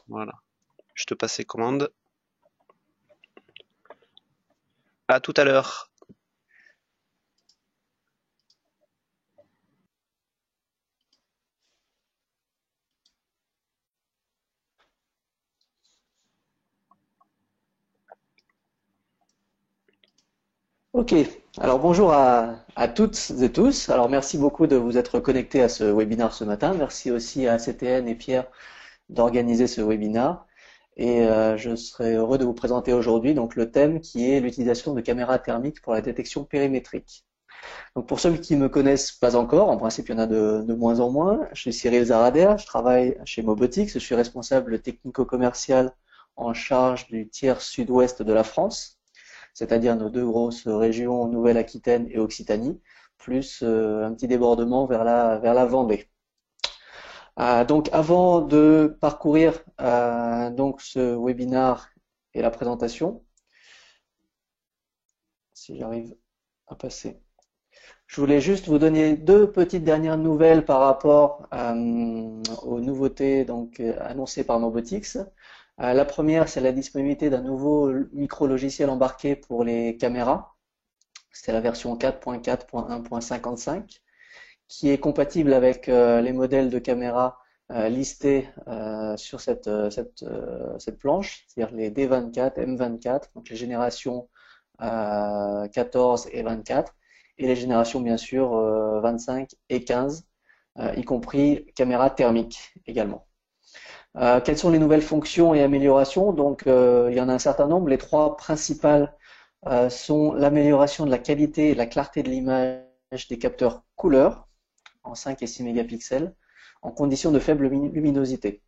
Voilà. Je te passe les commandes. À tout à l'heure. Ok, alors bonjour à toutes et tous. Alors merci beaucoup de vous être connectés à ce webinaire ce matin. Merci aussi à CTN et Pierre d'organiser ce webinaire. Et je serai heureux de vous présenter aujourd'hui donc le thème qui est l'utilisation de caméras thermiques pour la détection périmétrique. Donc pour ceux qui ne me connaissent pas encore, en principe il y en a de moins en moins, je suis Cyril Zarader, je travaille chez Mobotix, je suis responsable technico-commercial en charge du tiers sud-ouest de la France, c'est-à-dire nos deux grosses régions, Nouvelle-Aquitaine et Occitanie, plus un petit débordement vers la Vendée. Donc avant de parcourir donc ce webinaire et la présentation, si j'arrive à passer, je voulais juste vous donner deux petites dernières nouvelles par rapport aux nouveautés donc annoncées par Mobotix. La première, c'est la disponibilité d'un nouveau micro-logiciel embarqué pour les caméras. C'est la version 4.4.1.55 qui est compatible avec les modèles de caméras listés sur cette planche, c'est-à-dire les D24, M24, donc les générations 14 et 24, et les générations bien sûr 25 et 15, y compris caméra thermique également. Quelles sont les nouvelles fonctions et améliorations? Donc il y en a un certain nombre. Les trois principales sont l'amélioration de la qualité et de la clarté de l'image des capteurs couleurs en 5 et 6 mégapixels en conditions de faible luminosité.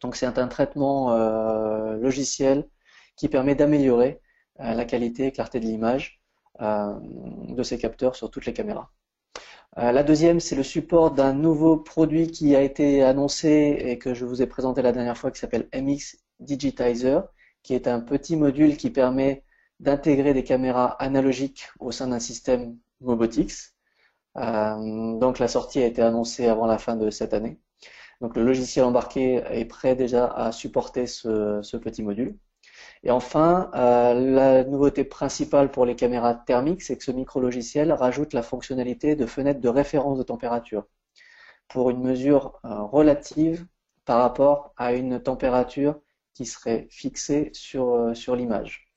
Donc c'est un traitement logiciel qui permet d'améliorer la qualité et clarté de l'image de ces capteurs sur toutes les caméras. La deuxième, c'est le support d'un nouveau produit qui a été annoncé et que je vous ai présenté la dernière fois qui s'appelle MX Digitizer, qui est un petit module qui permet d'intégrer des caméras analogiques au sein d'un système Mobotix. Donc la sortie a été annoncée avant la fin de cette année. Donc le logiciel embarqué est prêt déjà à supporter ce petit module. Et enfin, la nouveauté principale pour les caméras thermiques, c'est que ce micro-logiciel rajoute la fonctionnalité de fenêtre de référence de température pour une mesure relative par rapport à une température qui serait fixée sur l'image.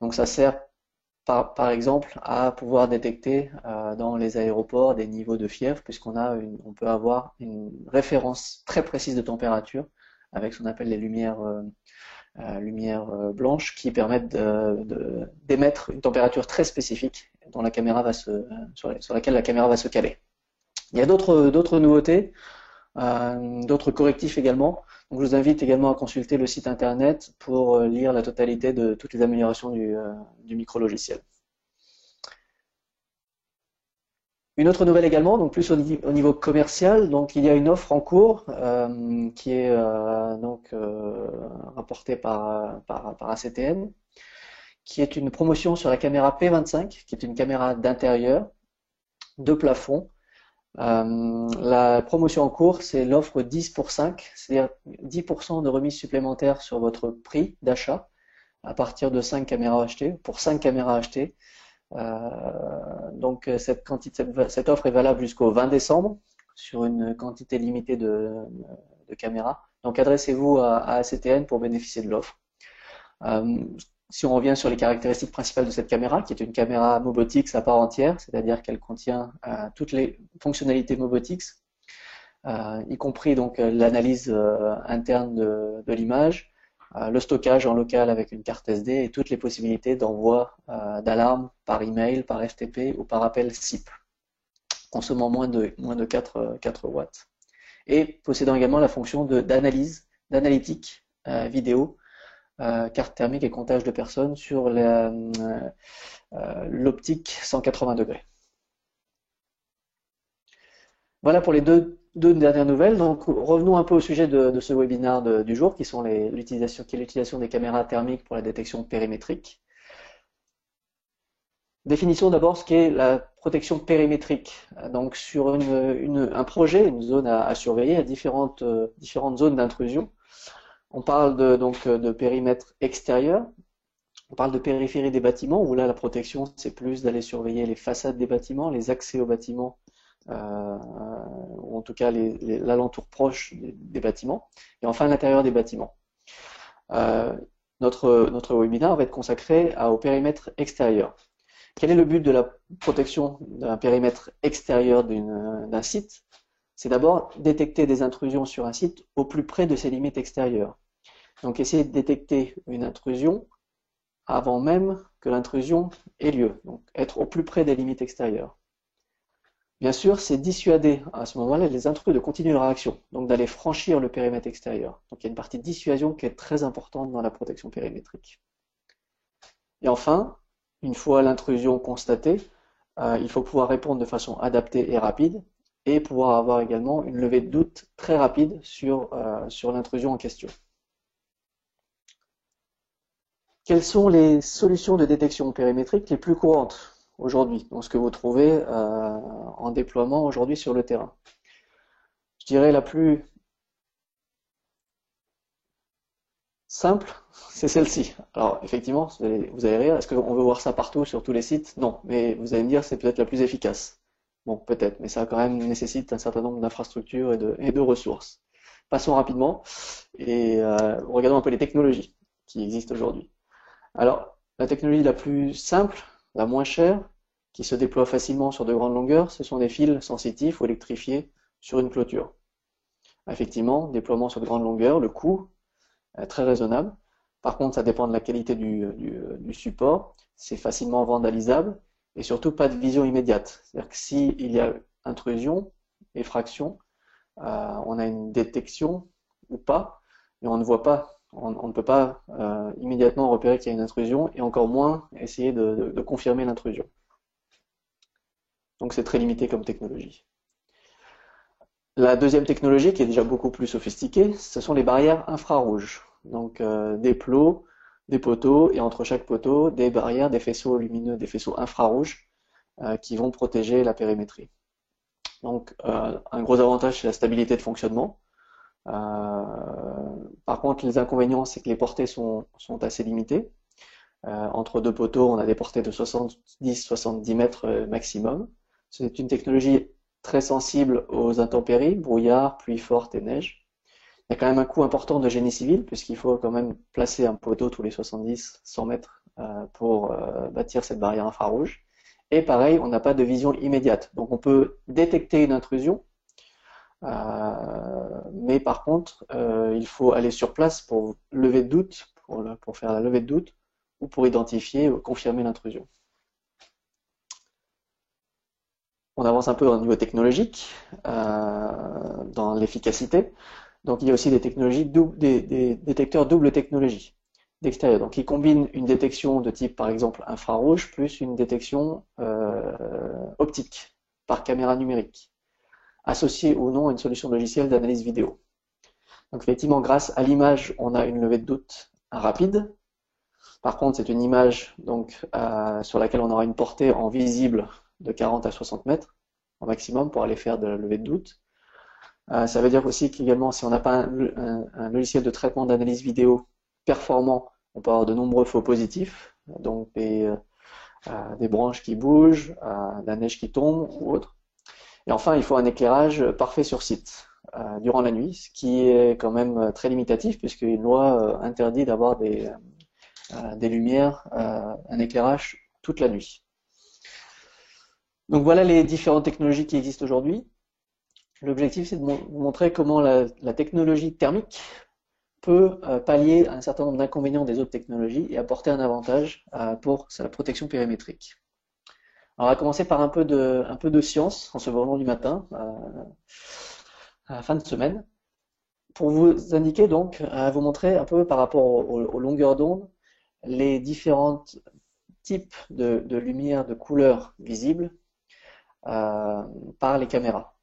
Donc ça sert par exemple à pouvoir détecter dans les aéroports des niveaux de fièvre, on peut avoir une référence très précise de température avec ce qu'on appelle les lumières blanches qui permettent d'émettre une température très spécifique dont la caméra sur laquelle la caméra va se caler. Il y a d'autres nouveautés, d'autres correctifs également. Donc je vous invite également à consulter le site internet pour lire la totalité de toutes les améliorations du micro-logiciel. Une autre nouvelle également, donc plus au niveau commercial, donc il y a une offre en cours qui est rapportée par ACTN, qui est une promotion sur la caméra P25, qui est une caméra d'intérieur, de plafond. La promotion en cours, c'est l'offre 10 pour 5, c'est-à-dire 10% de remise supplémentaire sur votre prix d'achat à partir de 5 caméras achetées, pour 5 caméras achetées. Donc cette offre est valable jusqu'au 20 décembre sur une quantité limitée de caméras. Donc adressez-vous à ACTN pour bénéficier de l'offre. Si on revient sur les caractéristiques principales de cette caméra, qui est une caméra Mobotix à part entière, c'est-à-dire qu'elle contient toutes les fonctionnalités Mobotix, y compris donc l'analyse interne de l'image, le stockage en local avec une carte SD et toutes les possibilités d'envoi d'alarme par email, par FTP ou par appel SIP, consommant moins de 4 watts. Et possédant également la fonction d'analytique vidéo, carte thermique et comptage de personnes sur l'optique 180 degrés. Voilà pour les deux dernières nouvelles. Donc revenons un peu au sujet de ce webinaire du jour, qui sont l'utilisation des caméras thermiques pour la détection périmétrique. Définissons d'abord ce qu'est la protection périmétrique. Donc sur un projet, une zone à surveiller, à différentes zones d'intrusion, On parle donc de périmètre extérieur. On parle de périphérie des bâtiments, où là la protection c'est plus d'aller surveiller les façades des bâtiments, les accès aux bâtiments, ou en tout cas l'alentour proche des bâtiments, et enfin l'intérieur des bâtiments. Euh, notre webinaire va être consacré au périmètre extérieur. Quel est le but de la protection d'un périmètre extérieur d'un site? C'est d'abord détecter des intrusions sur un site au plus près de ses limites extérieures. Donc essayer de détecter une intrusion avant même que l'intrusion ait lieu, donc être au plus près des limites extérieures. Bien sûr, c'est dissuader à ce moment-là les intrus de continuer leur action, donc d'aller franchir le périmètre extérieur. Donc il y a une partie de dissuasion qui est très importante dans la protection périmétrique. Et enfin, une fois l'intrusion constatée, il faut pouvoir répondre de façon adaptée et rapide, et pouvoir avoir également une levée de doute très rapide sur l'intrusion en question. Quelles sont les solutions de détection périmétrique les plus courantes aujourd'hui, donc ce que vous trouvez en déploiement aujourd'hui sur le terrain? Je dirais la plus simple, c'est celle-ci. Alors effectivement, vous allez rire, est-ce qu'on veut voir ça partout sur tous les sites? Non, mais vous allez me dire c'est peut-être la plus efficace. Bon, peut-être, mais ça quand même nécessite un certain nombre d'infrastructures et de ressources. Passons rapidement et regardons un peu les technologies qui existent aujourd'hui. Alors, la technologie la plus simple, la moins chère, qui se déploie facilement sur de grandes longueurs, ce sont des fils sensitifs ou électrifiés sur une clôture. Effectivement, déploiement sur de grandes longueurs, le coût est très raisonnable. Par contre, ça dépend de la qualité du support, c'est facilement vandalisable et surtout pas de vision immédiate. C'est-à-dire que s'il y a intrusion, effraction, on a une détection ou pas, mais on ne voit pas. On ne peut pas immédiatement repérer qu'il y a une intrusion et encore moins essayer de confirmer l'intrusion. Donc c'est très limité comme technologie. La deuxième technologie, qui est déjà beaucoup plus sophistiquée, ce sont les barrières infrarouges. Donc des plots, des poteaux et entre chaque poteau, des barrières, des faisceaux lumineux, des faisceaux infrarouges qui vont protéger la périmétrie. Donc un gros avantage, c'est la stabilité de fonctionnement. Par contre, les inconvénients, c'est que les portées sont assez limitées. Entre deux poteaux, on a des portées de 70-70 mètres maximum. C'est une technologie très sensible aux intempéries, brouillard, pluie forte et neige. Il y a quand même un coût important de génie civil, puisqu'il faut quand même placer un poteau tous les 70-100 mètres pour bâtir cette barrière infrarouge. Et pareil, on n'a pas de vision immédiate. Donc on peut détecter une intrusion, mais par contre, il faut aller sur place pour lever de doute, pour faire la levée de doute, ou pour identifier ou confirmer l'intrusion. On avance un peu au niveau technologique, dans l'efficacité. Donc il y a aussi des technologies des détecteurs double technologie d'extérieur. Donc ils combinent une détection de type par exemple infrarouge plus une détection optique par caméra numérique, associée ou non à une solution logicielle d'analyse vidéo. Donc effectivement, grâce à l'image, on a une levée de doute rapide. Par contre, c'est une image donc sur laquelle on aura une portée en visible de 40 à 60 mètres au maximum pour aller faire de la levée de doute. Ça veut dire aussi qu'également, si on n'a pas un logiciel de traitement d'analyse vidéo performant, on peut avoir de nombreux faux positifs, donc des branches qui bougent, de la neige qui tombe ou autre. Et enfin, il faut un éclairage parfait sur site durant la nuit, ce qui est quand même très limitatif puisqu'une loi interdit d'avoir des lumières, un éclairage toute la nuit. Donc voilà les différentes technologies qui existent aujourd'hui. L'objectif, c'est de vous montrer comment la technologie thermique peut pallier un certain nombre d'inconvénients des autres technologies et apporter un avantage pour la protection périmétrique. Alors, on va commencer par un peu de science en ce moment du matin, à la fin de semaine, pour vous indiquer donc, vous montrer un peu par rapport aux longueurs d'onde, les différents types de lumière, de couleurs visibles par les caméras.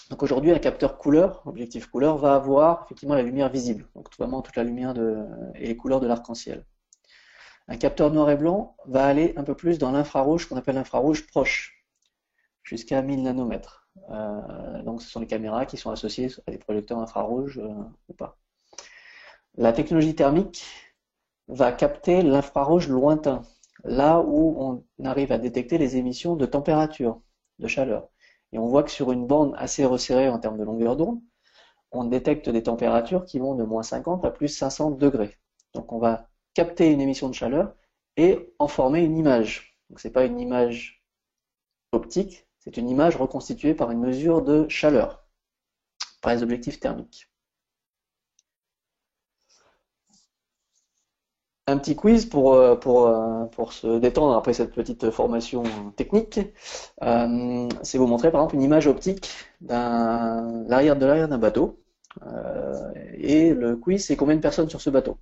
Donc aujourd'hui, un capteur couleur, objectif couleur, va avoir effectivement la lumière visible, donc vraiment toute la lumière et les couleurs de l'arc-en-ciel. Un capteur noir et blanc va aller un peu plus dans l'infrarouge, qu'on appelle l'infrarouge proche, jusqu'à 1000 nanomètres. Donc ce sont les caméras qui sont associées à des projecteurs infrarouges ou pas. La technologie thermique va capter l'infrarouge lointain, là où on arrive à détecter les émissions de température, de chaleur. Et on voit que sur une bande assez resserrée en termes de longueur d'onde, on détecte des températures qui vont de -50 à +500 degrés. Donc on va capter une émission de chaleur et en former une image. Donc c'est pas une image optique, c'est une image reconstituée par une mesure de chaleur, par les objectifs thermiques. Un petit quiz pour se détendre après cette petite formation technique. C'est vous montrer par exemple une image optique de l'arrière d'un bateau. Et le quiz, c'est combien de personnes sur ce bateau.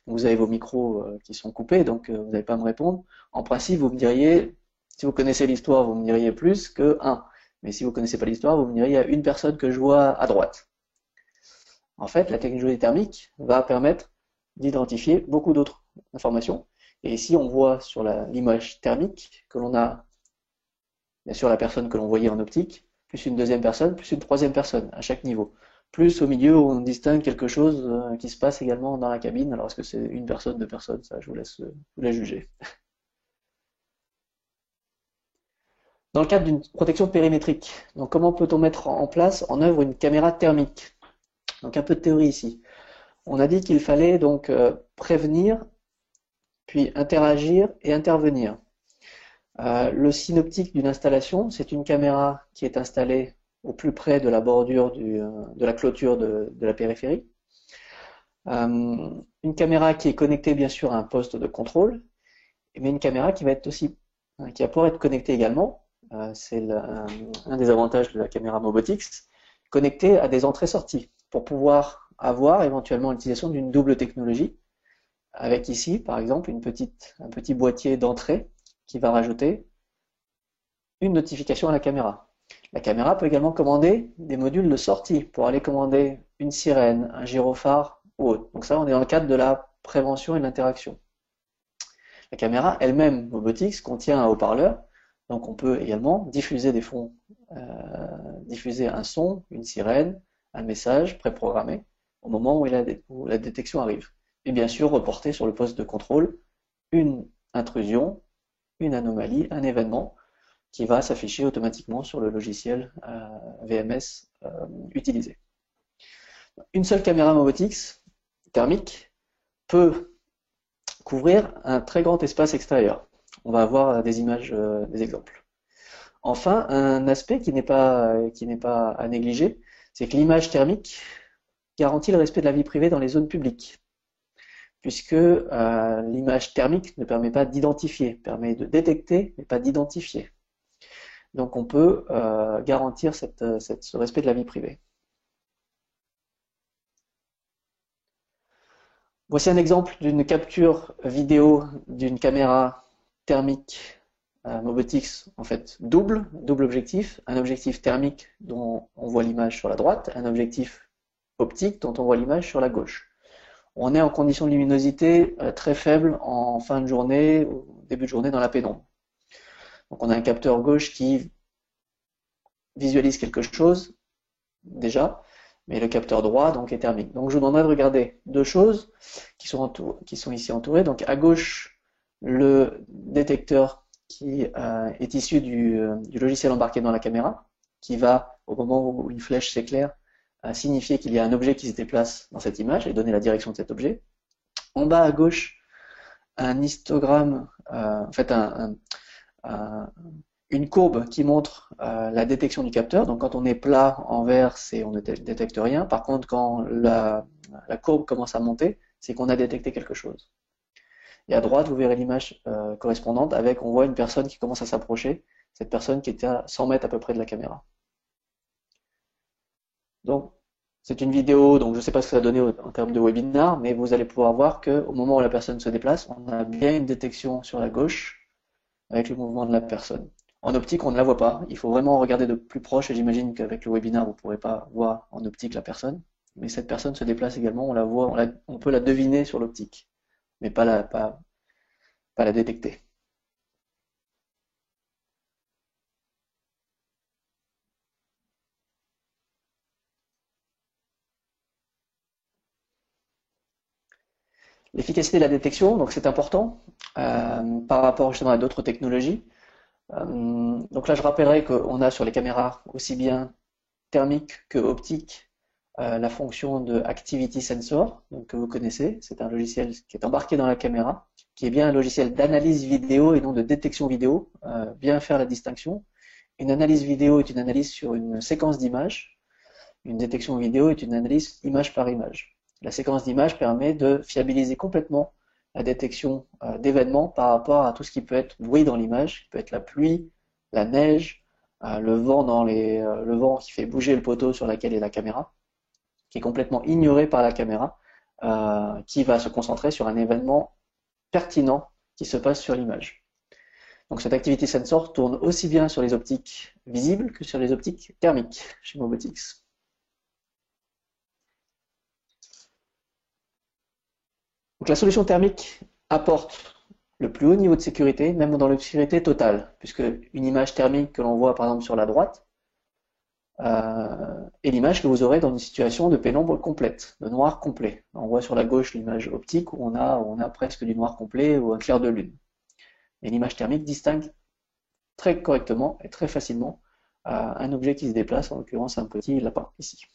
Vous avez vos micros qui sont coupés, donc vous n'allez pas me répondre. En principe, vous me diriez, si vous connaissez l'histoire, vous me diriez plus que 1. Mais si vous connaissez pas l'histoire, vous me diriez il y a une personne que je vois à droite. En fait, la technologie thermique va permettre d'identifier beaucoup d'autres informations. Et ici, on voit sur l'image thermique que l'on a, bien sûr, la personne que l'on voyait en optique, plus une deuxième personne, plus une troisième personne à chaque niveau. Plus au milieu, on distingue quelque chose qui se passe également dans la cabine. Alors, est-ce que c'est une personne, deux personnes? Ça, je vous laisse juger. Dans le cadre d'une protection périmétrique, donc comment peut-on mettre en place, en œuvre, une caméra thermique? Donc un peu de théorie ici. On a dit qu'il fallait donc prévenir, puis interagir et intervenir. Le synoptique d'une installation, c'est une caméra qui est installée au plus près de la bordure de la clôture de la périphérie. Une caméra qui est connectée bien sûr à un poste de contrôle, mais une caméra qui va être aussi, qui va pouvoir être connectée également, c'est un des avantages de la caméra Mobotix, connectée à des entrées-sorties, pour pouvoir avoir éventuellement l'utilisation d'une double technologie, avec ici par exemple un petit boîtier d'entrée qui va rajouter une notification à la caméra. La caméra peut également commander des modules de sortie pour aller commander une sirène, un gyrophare ou autre. Donc ça, on est dans le cadre de la prévention et de l'interaction. La caméra elle-même, Mobotix, contient un haut-parleur, donc on peut également diffuser des fonds, diffuser un son, une sirène, un message préprogrammé au moment où la détection arrive. Et bien sûr, reporter sur le poste de contrôle une intrusion, une anomalie, un événement qui va s'afficher automatiquement sur le logiciel VMS utilisé. Une seule caméra Mobotix thermique peut couvrir un très grand espace extérieur. On va avoir des images, des exemples. Enfin, un aspect qui n'est pas à négliger, c'est que l'image thermique garantit le respect de la vie privée dans les zones publiques, puisque l'image thermique ne permet pas d'identifier, permet de détecter, mais pas d'identifier. Donc on peut garantir ce respect de la vie privée. Voici un exemple d'une capture vidéo d'une caméra thermique Mobotix, en fait double objectif, un objectif thermique dont on voit l'image sur la droite, un objectif optique dont on voit l'image sur la gauche. On est en conditions de luminosité très faible en fin de journée, au début de journée dans la pénombre. Donc on a un capteur gauche qui visualise quelque chose déjà, mais le capteur droit donc est thermique. Donc je vous demanderai de regarder deux choses qui sont ici entourées. Donc à gauche, le détecteur qui est issu du logiciel embarqué dans la caméra, qui va, au moment où une flèche s'éclaire, signifier qu'il y a un objet qui se déplace dans cette image et donner la direction de cet objet. En bas à gauche, un histogramme, en fait une courbe qui montre la détection du capteur. Donc quand on est plat en vert, on ne détecte rien. Par contre, quand la courbe commence à monter, c'est qu'on a détecté quelque chose. Et à droite, vous verrez l'image correspondante avec, on voit une personne qui commence à s'approcher, cette personne qui était à 100 mètres à peu près de la caméra. Donc, c'est une vidéo, donc je ne sais pas ce que ça a donné en termes de webinar, mais vous allez pouvoir voir qu'au moment où la personne se déplace, on a bien une détection sur la gauche avec le mouvement de la personne. En optique, on ne la voit pas. Il faut vraiment regarder de plus proche, et j'imagine qu'avec le webinar, vous ne pourrez pas voir en optique la personne. Mais cette personne se déplace également, on la voit, on peut la deviner sur l'optique, mais pas la détecter. L'efficacité de la détection, donc c'est important par rapport justement à d'autres technologies. Donc là, je rappellerai qu'on a sur les caméras aussi bien thermique que optique la fonction de Activity Sensor, donc, que vous connaissez. C'est un logiciel qui est embarqué dans la caméra, qui est bien un logiciel d'analyse vidéo et non de détection vidéo. Bien faire la distinction. Une analyse vidéo est une analyse sur une séquence d'images. Une détection vidéo est une analyse image par image. La séquence d'images permet de fiabiliser complètement la détection d'événements par rapport à tout ce qui peut être bruit dans l'image, qui peut être la pluie, la neige, le vent le vent qui fait bouger le poteau sur lequel est la caméra, qui est complètement ignoré par la caméra, qui va se concentrer sur un événement pertinent qui se passe sur l'image. Donc cet Activity Sensor tourne aussi bien sur les optiques visibles que sur les optiques thermiques chez Mobotix. Donc la solution thermique apporte le plus haut niveau de sécurité, même dans l'obscurité totale, puisque une image thermique que l'on voit par exemple sur la droite est l'image que vous aurez dans une situation de pénombre complète, de noir complet. On voit sur la gauche l'image optique où on a presque du noir complet ou un clair de lune. Et l'image thermique distingue très correctement et très facilement un objet qui se déplace, en l'occurrence un petit lapin ici.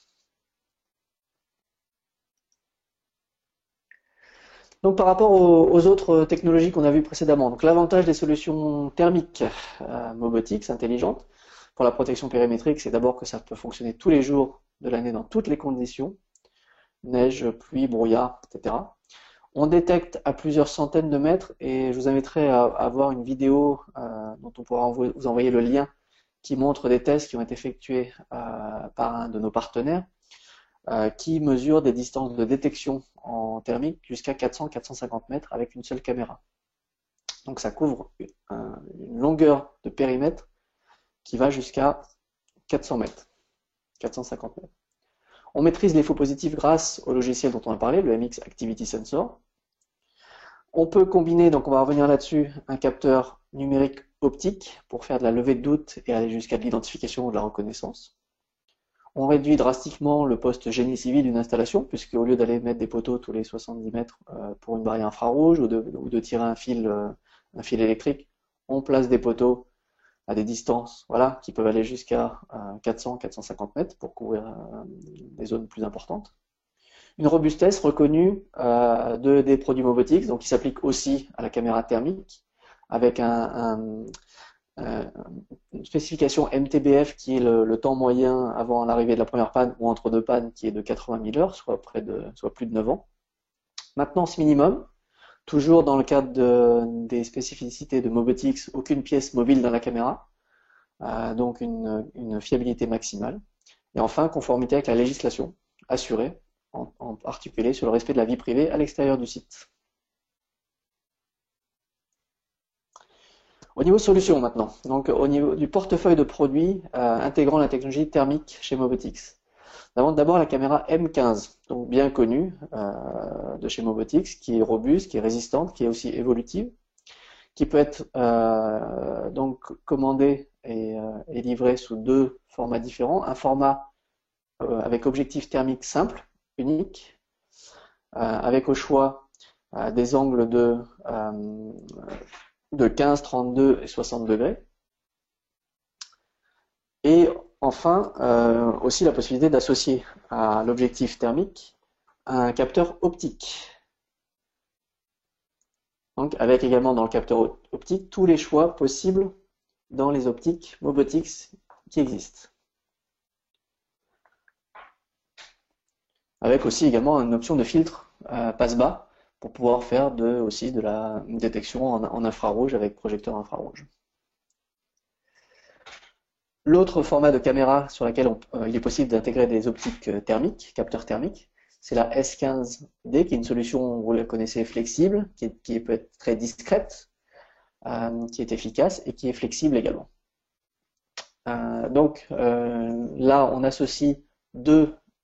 Donc par rapport aux autres technologies qu'on a vues précédemment, donc l'avantage des solutions thermiques Mobotix intelligentes pour la protection périmétrique, c'est d'abord que ça peut fonctionner tous les jours de l'année dans toutes les conditions, neige, pluie, brouillard, etc. On détecte à plusieurs centaines de mètres et je vous inviterai à voir une vidéo dont on pourra vous envoyer le lien qui montre des tests qui ont été effectués par un de nos partenaires qui mesure des distances de détection en thermique jusqu'à 400-450 mètres avec une seule caméra. Donc ça couvre une longueur de périmètre qui va jusqu'à 400 mètres, 450 mètres. On maîtrise les faux positifs grâce au logiciel dont on a parlé, le MX Activity Sensor. On peut combiner, donc on va revenir là-dessus, un capteur numérique optique pour faire de la levée de doute et aller jusqu'à de l'identification ou de la reconnaissance. On réduit drastiquement le poste génie civil d'une installation, puisque au lieu d'aller mettre des poteaux tous les 70 mètres pour une barrière infrarouge ou de tirer un fil électrique, on place des poteaux à des distances qui peuvent aller jusqu'à 400-450 mètres pour couvrir des zones plus importantes. Une robustesse reconnue des produits Mobotix, donc qui s'applique aussi à la caméra thermique, avec une spécification MTBF qui est le temps moyen avant l'arrivée de la première panne ou entre deux pannes qui est de 80 000 heures, soit plus de 9 ans. Maintenance minimum, toujours dans le cadre des spécificités de Mobotix, aucune pièce mobile dans la caméra, donc une fiabilité maximale. Et enfin, conformité avec la législation, assurée, en particulier sur le respect de la vie privée à l'extérieur du site. Au niveau solution maintenant, donc au niveau du portefeuille de produits intégrant la technologie thermique chez Mobotix. D'abord la caméra M15, donc bien connue de chez Mobotix, qui est robuste, qui est résistante, qui est aussi évolutive, qui peut être donc commandée et livrée sous deux formats différents. Un format avec objectif thermique simple, unique, avec au choix des angles de 15, 32 et 60 degrés. Et enfin, aussi la possibilité d'associer à l'objectif thermique un capteur optique. Donc, avec également dans le capteur optique tous les choix possibles dans les optiques Mobotix qui existent. Avec aussi également une option de filtre passe-bas pour pouvoir faire aussi de la détection en infrarouge avec projecteur infrarouge. L'autre format de caméra sur laquelle il est possible d'intégrer des optiques thermiques, capteurs thermiques, c'est la S15D, qui est une solution, vous la connaissez, flexible, qui peut être très discrète, qui est efficace et qui est flexible également. Donc là, on associe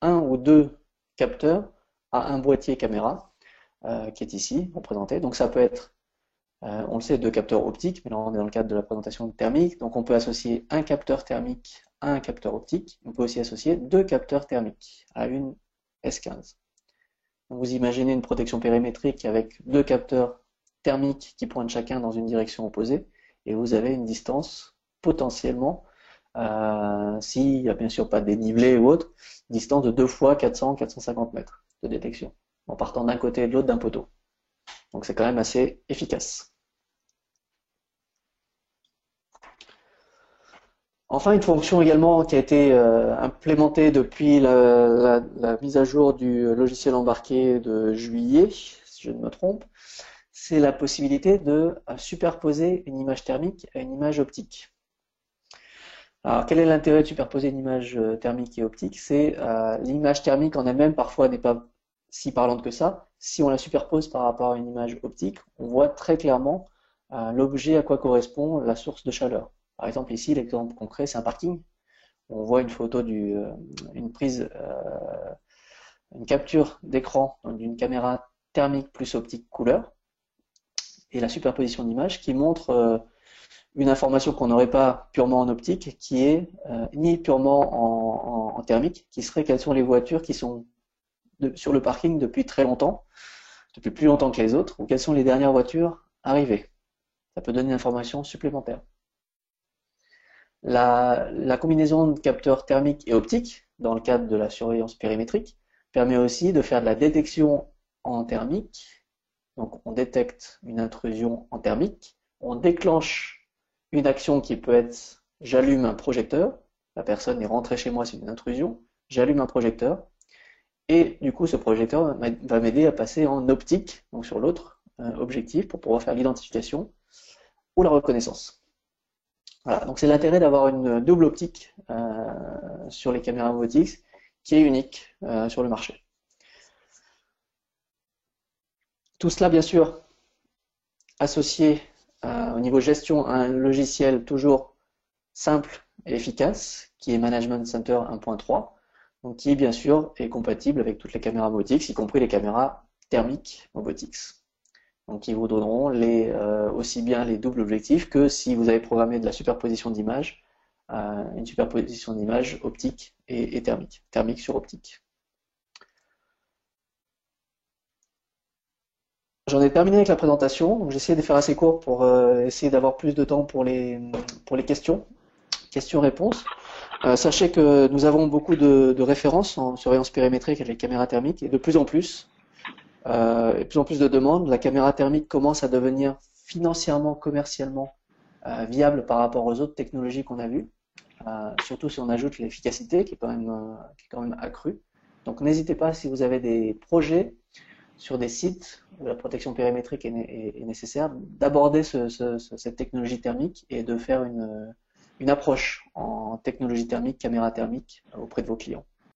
un ou deux capteurs à un boîtier caméra qui est ici représenté. Donc ça peut être, on le sait, deux capteurs optiques, mais là on est dans le cadre de la présentation thermique. Donc on peut associer un capteur thermique à un capteur optique. On peut aussi associer deux capteurs thermiques à une S15. Donc, vous imaginez une protection périmétrique avec deux capteurs thermiques qui pointent chacun dans une direction opposée, et vous avez une distance potentiellement, s'il n'y a bien sûr pas de dénivelé ou autre, distance de 2 fois 400-450 mètres de détection, en partant d'un côté et de l'autre d'un poteau. Donc c'est quand même assez efficace. Enfin, une fonction également qui a été implémentée depuis la mise à jour du logiciel embarqué de juillet, si je ne me trompe, c'est la possibilité de superposer une image thermique à une image optique. Alors, quel est l'intérêt de superposer une image thermique et optique? C'est l'image thermique en elle-même, parfois, n'est pas si parlante que ça. Si on la superpose par rapport à une image optique, on voit très clairement l'objet à quoi correspond la source de chaleur. Par exemple, ici, l'exemple concret, c'est un parking. On voit une photo une prise, une capture d'écran d'une caméra thermique plus optique couleur, et la superposition d'images qui montre une information qu'on n'aurait pas purement en optique, qui est ni purement en thermique, qui serait quelles sont les voitures qui sont sur le parking depuis très longtemps, depuis plus longtemps que les autres, ou quelles sont les dernières voitures arrivées. Ça peut donner une information supplémentaire. La combinaison de capteurs thermiques et optiques, dans le cadre de la surveillance périmétrique, permet aussi de faire de la détection en thermique. Donc on détecte une intrusion en thermique, on déclenche une action qui peut être j'allume un projecteur, la personne est rentrée chez moi, c'est une intrusion, j'allume un projecteur, et du coup ce projecteur va m'aider à passer en optique, donc sur l'autre objectif, pour pouvoir faire l'identification ou la reconnaissance. Voilà, donc c'est l'intérêt d'avoir une double optique sur les caméras Movotix qui est unique sur le marché. Tout cela bien sûr associé au niveau gestion à un logiciel toujours simple et efficace qui est Management Center 1.3, donc qui bien sûr est compatible avec toutes les caméras Movotix, y compris les caméras thermiques Movotix. Donc qui vous donneront aussi bien les doubles objectifs que si vous avez programmé de la superposition d'images, une superposition d'images optique et thermique, thermique sur optique. J'en ai terminé avec la présentation, donc j'ai essayé de faire assez court pour essayer d'avoir plus de temps pour les questions-réponses. Sachez que nous avons beaucoup de références en surveillance périmétrique avec les caméras thermiques et de plus en plus de demandes. La caméra thermique commence à devenir financièrement, commercialement viable par rapport aux autres technologies qu'on a vues, surtout si on ajoute l'efficacité qui est quand même accrue. Donc n'hésitez pas, si vous avez des projets sur des sites où la protection périmétrique est nécessaire, d'aborder cette technologie thermique et de faire une approche en technologie thermique, caméra thermique auprès de vos clients.